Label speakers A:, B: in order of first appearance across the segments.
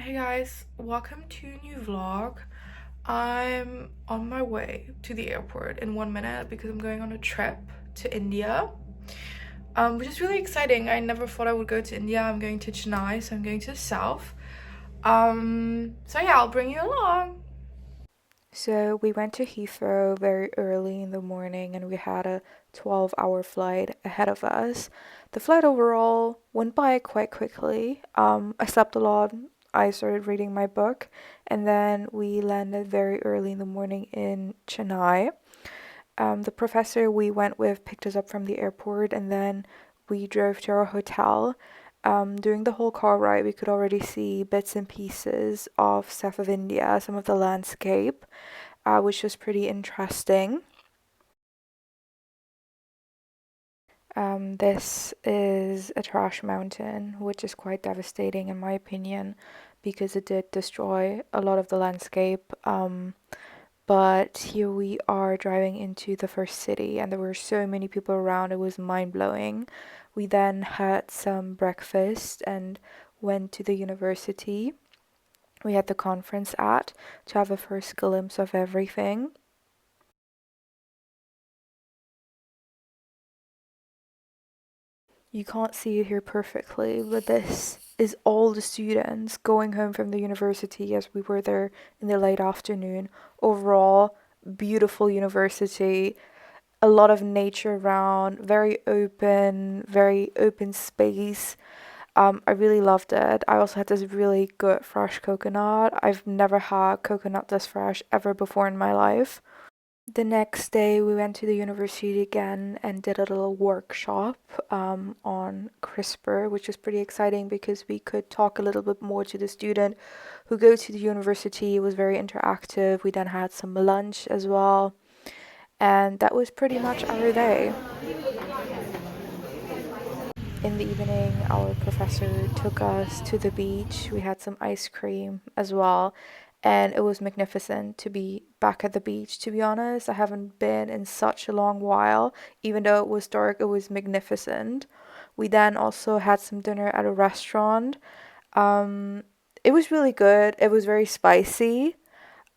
A: Hey guys, welcome to a new vlog. I'm on my way to the airport in 1 minute because I'm going on a trip to India, which is really exciting. I never thought I would go to India. I'm going to Chennai, so I'm going to the south. So yeah, I'll bring you along. So we went to Heathrow very early in the morning and we had a 12-hour flight ahead of us. The flight overall went by quite quickly. I slept a lot. I started reading my book and then we landed very early in the morning in Chennai. The professor we went with picked us up from the airport and then we drove to our hotel. During the whole car ride, we could already see bits and pieces of south of India, some of the landscape, which was pretty interesting. This is a trash mountain, which is quite devastating in my opinion, because it did destroy a lot of the landscape. But here we are driving into the first city, and there were so many people around, it was mind blowing. We then had some breakfast and went to the university we had the conference at to have a first glimpse of everything. You can't see it here perfectly, but this is all the students going home from the university as we were there in the late afternoon. Overall, beautiful university, a lot of nature around, very open space. I really loved it. I also had this really good fresh coconut. I've never had coconut this fresh ever before in my life. The next day, we went to the university again and did a little workshop on CRISPR, which was pretty exciting because we could talk a little bit more to the student who go to the university. It was very interactive. We then had some lunch as well, and that was pretty much our day. In the evening, our professor took us to the beach. We had some ice cream as well, and it was magnificent to be back at the beach. To be honest, I haven't been in such a long while. Even though it was dark, it was magnificent. We then also had some dinner at a restaurant. It was really good. It was very spicy.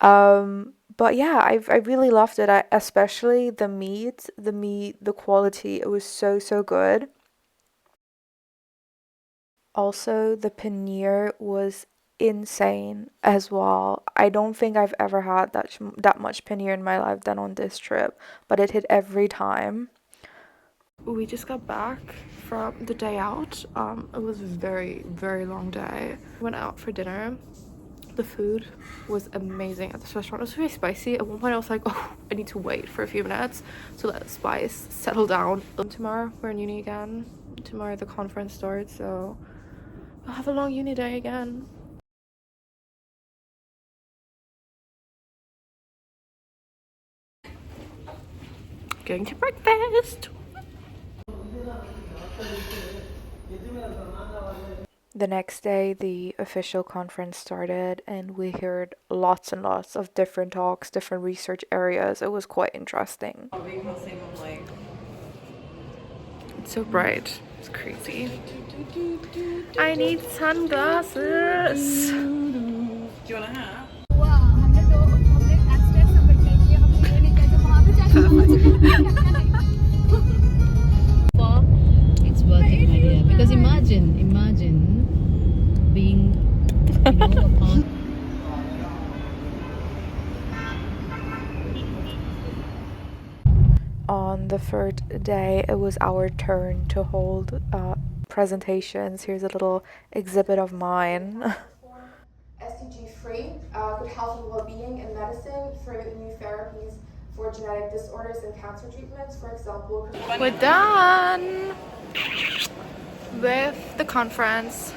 A: But yeah, I really loved it. Especially the quality. It was so good. Also, the paneer was insane as well. I don't think I've ever had that much paneer in my life than on this trip, but it hit every time. We just got back from the day out. It was a very long day. Went out for dinner. The food was amazing at this restaurant. It was very spicy. At one point I was like, oh, I need to wait for a few minutes to let the spice settle down. Tomorrow we're in uni again. Tomorrow the conference starts, so I'll have a long uni day again. Going to breakfast. The next day, the official conference started, and we heard lots and lots of different talks, different research areas. It was quite interesting. It's so bright. It's crazy. I need sunglasses. Do you want to have?
B: It's working, my dear. Because imagine being, a part.
A: On the third day, it was our turn to hold presentations. Here's a little exhibit of mine. SDG-free, good health and well-being in medicine through new therapies for genetic disorders and cancer treatments, for example. We're done with the conference.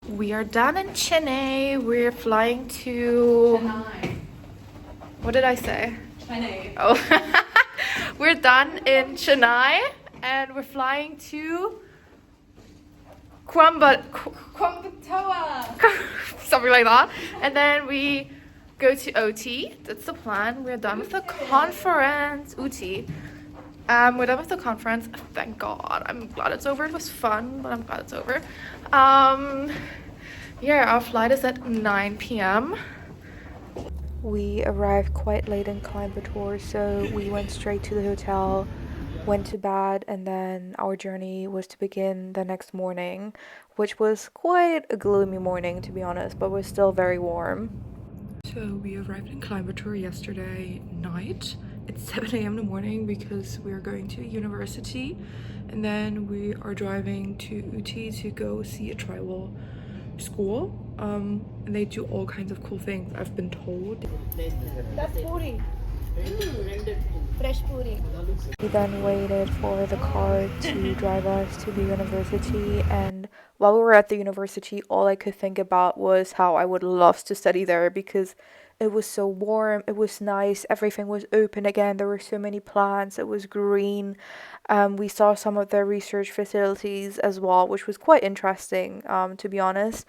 A: We are done in Chennai. We're flying to... Chennai. What did I say? Chennai. Oh. We're done in Chennai and we're flying to Coimbatore. Something like that. And then we go to OT. That's the plan. We're done with the conference. Ooty. We're done with the conference. Thank God. I'm glad it's over. It was fun, but I'm glad it's over. Yeah, our flight is at 9 p.m. We arrived quite late in Coimbatore, so we went straight to the hotel, went to bed, and then our journey was to begin the next morning, which was quite a gloomy morning, to be honest, but was still very warm. So we arrived in Coimbatore yesterday night. It's 7 a.m. in the morning because we are going to a university, and then we are driving to Uti to go see a tribal school. And they do all kinds of cool things, I've been told.
C: That's puri. Fresh puri.
A: We then waited for the car to drive us to the university, and while we were at the university, all I could think about was how I would love to study there because it was so warm, it was nice, everything was open again, there were so many plants, it was green. We saw some of their research facilities as well, which was quite interesting, to be honest.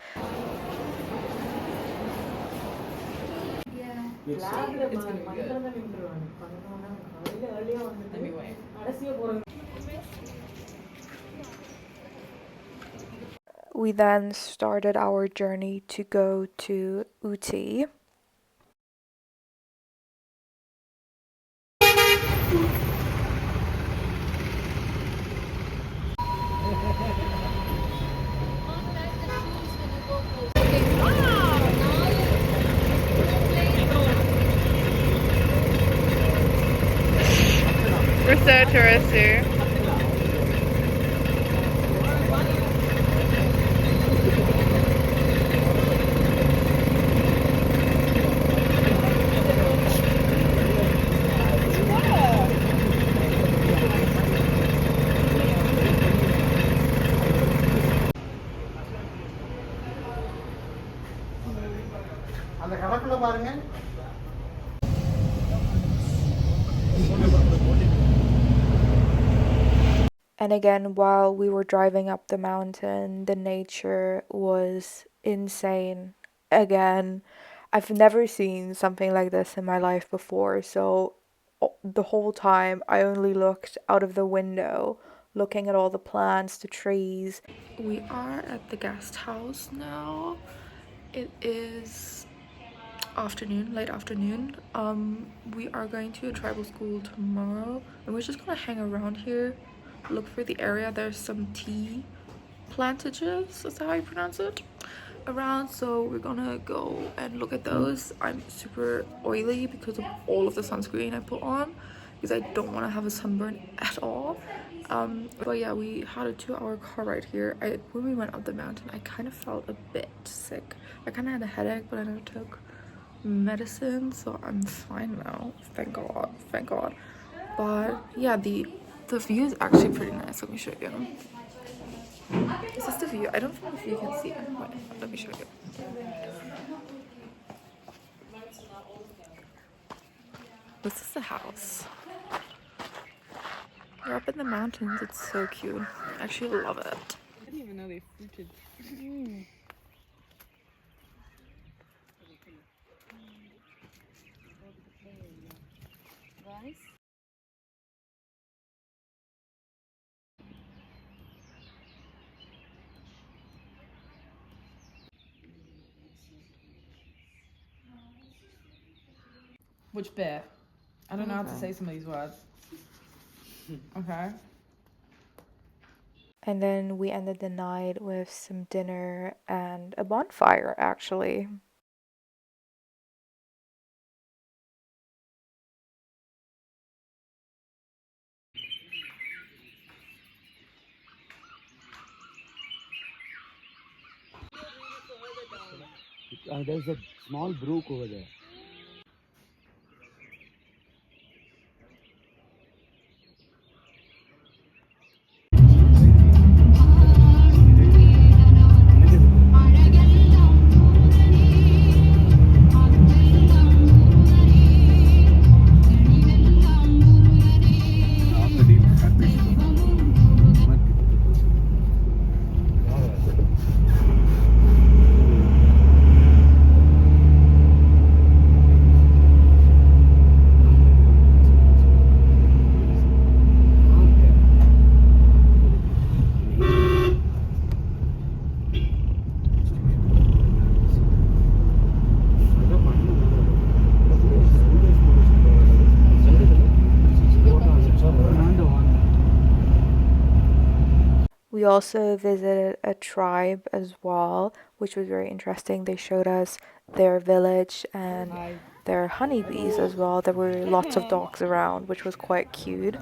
A: We then started our journey to go to Uti. We're so touristy. And again, while we were driving up the mountain, the nature was insane. Again, I've never seen something like this in my life before, so the whole time I only looked out of the window, looking at all the plants, the trees. We are at the guest house now. It is afternoon, late afternoon. We are going to a tribal school tomorrow, and we're just gonna hang around here, look for the area. There's some tea plantages, is that how you pronounce it, around, so we're gonna go and look at those. I'm super oily because of all of the sunscreen I put on, because I don't want to have a sunburn at all. But yeah, we had a 2-hour car ride here. When we went up the mountain, I kind of felt a bit sick. I kind of had a headache, but I never took medicine, so I'm fine now, thank God, thank God. But yeah, the view is actually pretty nice. Let me show you. Is this the view? I don't know if you can see it. Wait, let me show you. This is the house. We're up in the mountains. It's so cute. I actually love it.
B: I didn't even know they fruited. Rice?
D: Which bit? I don't know how to say some of these words. Okay.
A: And then we ended the night with some dinner and a bonfire, actually.
E: There's a small brook over there.
A: We also visited a tribe as well, which was very interesting. They showed us their village and their honeybees as well. There were lots of dogs around, which was quite cute.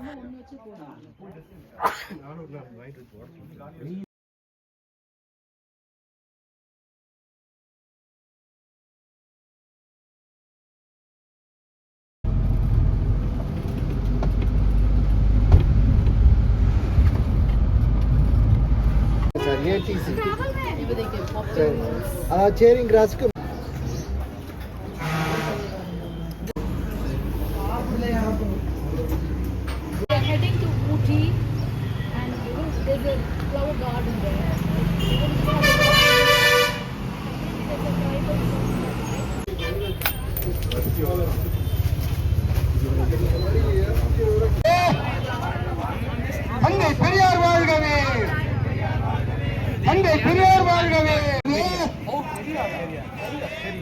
E: Charing Cross को
C: We are heading to Ooty, and there's a flower garden there.
E: தந்தை பெரியார் வாழ்கவே தந்தை பெரியார் வாழ்கவே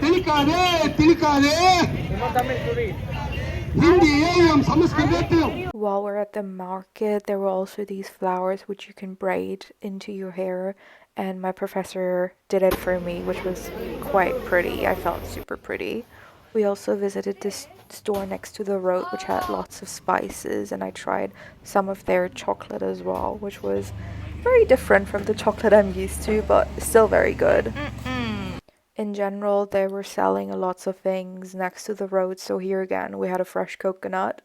E: திணிக்காதே திணிக்காதே ஹிந்தியையும் சமஸ்கிருதத்தையும்.
A: While we're at the market, there were also these flowers which you can braid into your hair, and my professor did it for me, which was quite pretty. I felt super pretty. We also visited this store next to the road, which had lots of spices, and I tried some of their chocolate as well, which was very different from the chocolate I'm used to, but still very good. In general, they were selling lots of things next to the road, so here again we had a fresh coconut,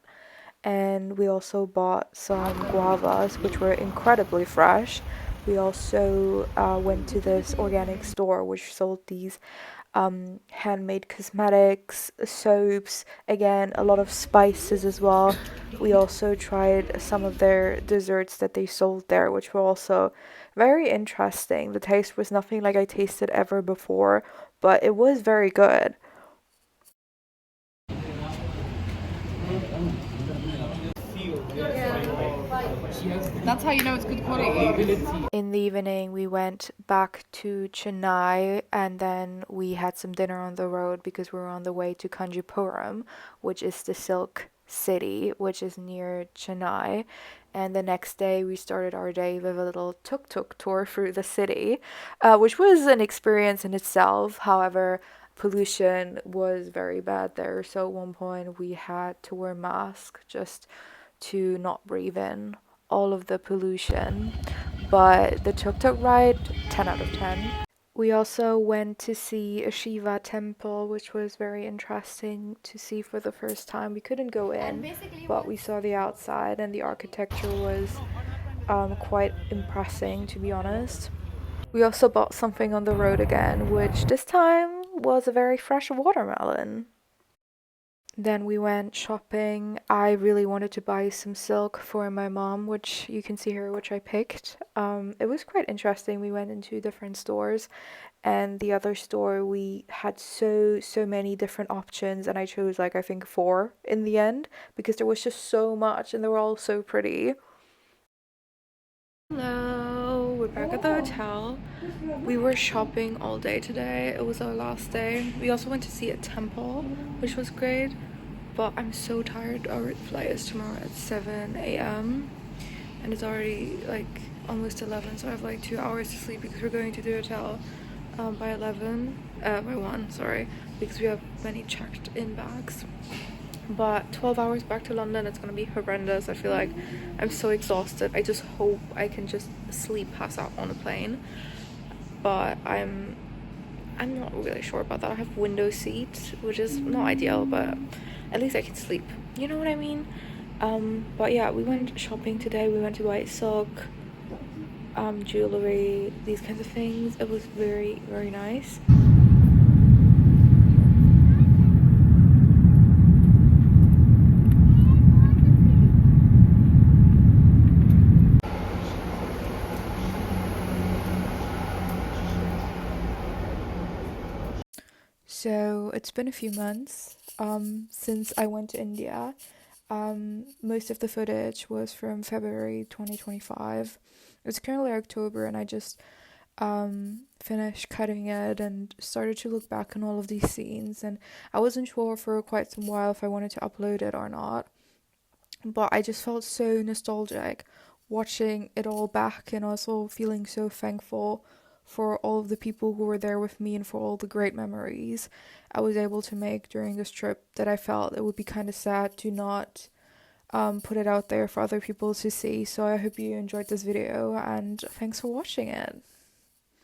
A: and we also bought some guavas, which were incredibly fresh. We also went to this organic store which sold these handmade cosmetics, soaps, again a lot of spices as well. We also tried some of their desserts that they sold there, which were also very interesting. The taste was nothing like I tasted ever before, but it was very good.
D: That's how you know it's good quality.
A: In the evening, we went back to Chennai, and then we had some dinner on the road because we were on the way to Kanjipuram, which is the silk city, which is near Chennai. And the next day, we started our day with a little tuk-tuk tour through the city, which was an experience in itself. However, pollution was very bad there, so at one point we had to wear masks just to not breathe in all of the pollution. But the tuk-tuk ride, 10 out of 10. We also went to see a Shiva temple, which was very interesting to see for the first time. We couldn't go in, but we saw the outside, and the architecture was quite impressive, to be honest. We also bought something on the road again, which this time was a very fresh watermelon. Then we went shopping. I really wanted to buy some silk for my mom, which you can see here, which I picked. It was quite interesting. We went into different stores, and the other store we had so many different options, and I chose like I think 4 in the end because there was just so much and they were all so pretty. Hello, we're back at the hotel. We were shopping all day today. It was our last day. We also went to see a temple, which was great, but I'm so tired. Our flight is tomorrow at 7 a.m. and it's already like almost 11, so I have like 2 hours to sleep because we're going to the hotel by 1, sorry, because we have many checked in bags. But 12 hours back to London, it's gonna be horrendous. I feel like I'm so exhausted. I just hope I can just pass out on a plane, but I'm not really sure about that. I have window seat, which is not ideal, but at least I can sleep, you know what I mean? But yeah, we went shopping today. We went to buy silk, jewelry, these kinds of things. It was very nice. So it's been a few months since I went to India. Most of the footage was from February 2025. It's currently October, and I just finished cutting it and started to look back on all of these scenes, and I wasn't sure for quite some while if I wanted to upload it or not, but I just felt so nostalgic watching it all back and also feeling so thankful for all of the people who were there with me and for all the great memories I was able to make during this trip, that I felt it would be kind of sad to not put it out there for other people to see. So I hope you enjoyed this video, and thanks for watching it.